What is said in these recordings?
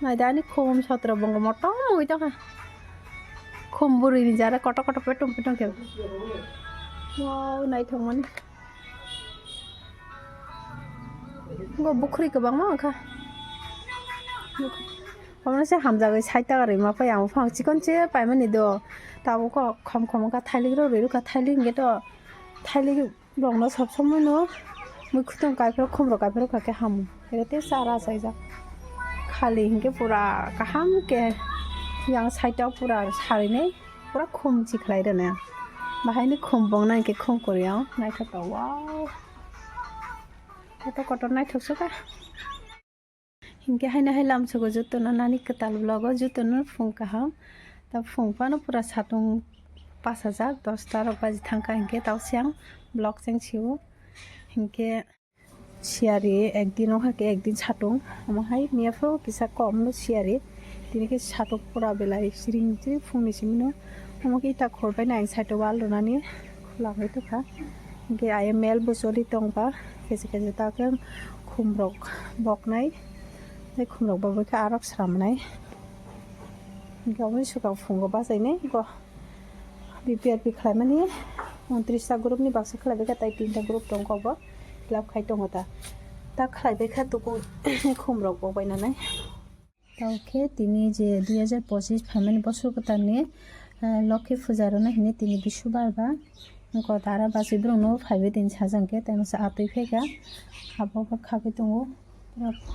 Mai dani khom sotra bongo motong moi to ka. Khom buri ni jara koto koto petung petung ke. Wow, nai thongmani. Go bukhri ke bang ma ka. Kamana se hamja ge saita gari ma pa yang phang chikon che pai mani do. Tabu ko khom khom ka thaili ro re ka thaili nge to thaili rong no sob somoi no. Mui khutong kai phro khom ro kai phro ka ke ham. Erete sara sai ja. Khali hinge pura kaham ke yang saita pura sari nei pura khom chi khlai re na. Bahai ni khom bong na ke khom koryang nai ka to wow. Koto koto nai thok so ka. Hinge haina hai lam sogo jutto na nani ketal blogo jutto na phung kaham ta phung pa no pura satung 5000 10 rok baji thangka hinge taw siang blog seng chiu hinge siari ekdin okhake ekdin satung amahai niafro kisa kom no siari tinike satuk pura belai siring tri phungni simino amaki ta khorbai na saito wal runani khulagai to kha hinge IML busoli tongba kese kese ta ke khumrok boknai ei khumrok babai ka arok sramnai gawi suka phungo basaine go BPRP khlaimani 29 ta group ni baksa khlaibe ka tai 3 ta group tongko bo club khai tongota ta khlaibe kha tuku khumrok bobai nanai তাওকে তিনি যে 2025 family বছর কথানে লক্ষ্মী পূজার না হিনে তিনি বিশ্ববার বা তারা বাসি ব্রণ ফাইবে দিন সাজাंके তাই মসা আতই ফেগা আববা খাবে দङ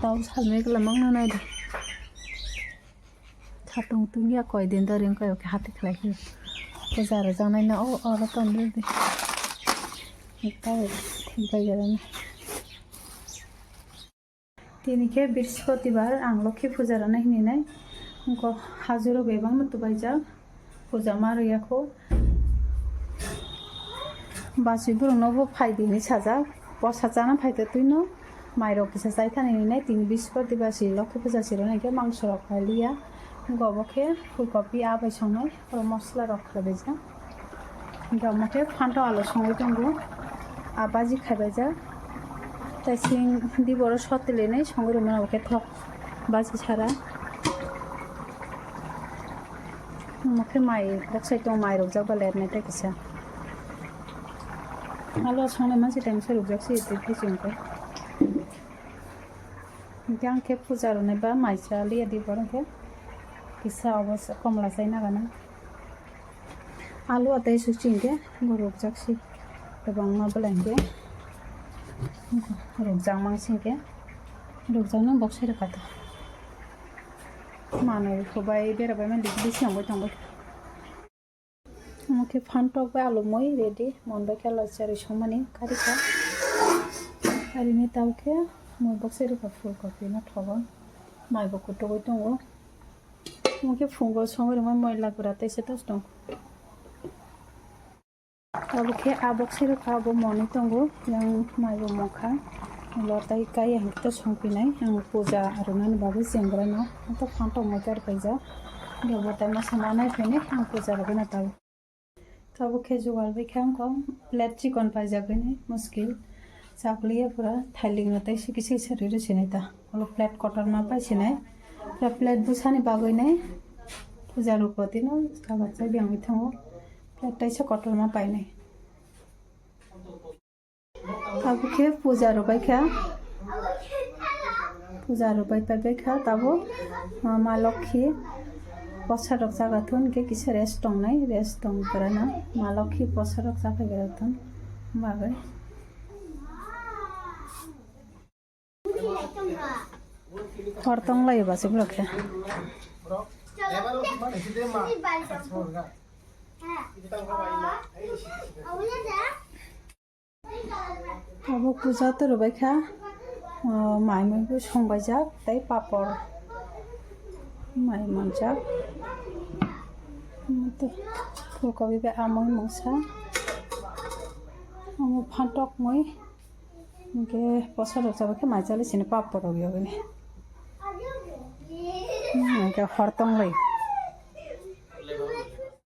তাও সালমে গলামাং না নাইদে ছাটং তুঙ্গিয়া কয়দিন ধরে কয়কে হাতে খেলাইছি পূজার জানাই না ও আর তন্দ্রে দে তাও ঠিক হয়ে গেল না tinike বৃহস্পতিবার ang লক্ষ্মী পূজার না হিনে নাই গো হাজুরো বেবাং নতু বাইজা পূজা মারিয়াখো বাসি ব্রণবো ফাইদিনি সাজা পসা জানা ফাইতে তুইনো মাইরো কিসা চাইথানি নাই তিন বৃহস্পতিবাসি লক্ষ্মী পূজা ছিল নাকি মাংস রখালিয়া গবকে ফুলকপি আবাই সংনাই আর মশলা রখা বেজা গমকে ফান্টো আলু সংই দঙ্গু আবাজি খাইবাই যা তাই সিং দি বড় সতেলে নেই সঙ্গে রুমের ওকে থক বাজি ছাড়া মুখে মাই বক্সাই তো মাই রোগ যাবা লেট নাই তাকিসা আলো সঙ্গে মাঝে টাইম সে রোগ যাচ্ছি এতে ফেসিংকে গাং কে পূজার নাই বা মাইসা লিয়া দি বড়কে কিসা অবশ্য কমলা চাই না গানা আলু আতাই সুচিংকে রোগ যাচ্ছি এবং মাবলাইকে রোগজাং মাংসিংকে রোগজাং নং বক্সাই রাখাতো মানুষ সবাই বেড়াবাই মানে বেশি আমবাই থাকবাই আমাকে ফান্টক বা আলু মই রেডি মনবাই খেলা চারি সমানি কারিকা কারিনি তাওকে মই বক্সাই রাখা ফুলকপি না ঠগন মাই বকুটগই দङ আমাকে ফুঙ্গ সঙ্গে মই ময়লা গুড়াতে সেটা দङ তাবকে আবক্সাই রাখা আবো মনে দङ yang মাইবো মখা লতাই কাই হাঁকতে সংপিনাই আं পূজা আর নানি বাবু জেংগ্রা না তো ফান্টো মজার পাইজা দেবতাই মা সামানাই ফেনে আं পূজা রাখবে না তাবকে জোগাল বেখা আंखौ প্লেট চিকন পাইজাগৈনে মুশকিল চাকলিয়া পুরা থাইলিং নতাই সিকিসি সারি রছেনাই তা হলো প্লেট কটার মা পাইছিনাই প্লেট বুসানি বাগৈনাই পূজার উপদিন কাবাচাই বিয়াঙ্গি থাङो প্লেট তাইছে কটার মা পাইনাই তাবকে পূজা রবাইখা পূজা রবাই পাইবাইখা তাবো মা লক্ষ্মী পছারক জাগাথুন কে কিসে রেস্ট দंनाय রেস্ট দं করানা মা লক্ষ্মী পছারক জাগাইগরাথুন বাগै হরতং লাইবাসে ব্লকে আবো পূজা তো রবাইখা মাই মইবো সংবাই যাক তাই পাপড় মাই মনজাক তো ফুলকপি বে আমই মশা আমো ফান্টক মই কে পছর যাবাকে মাই চালে সিনে পাপড় হইবে কে হরতং লাই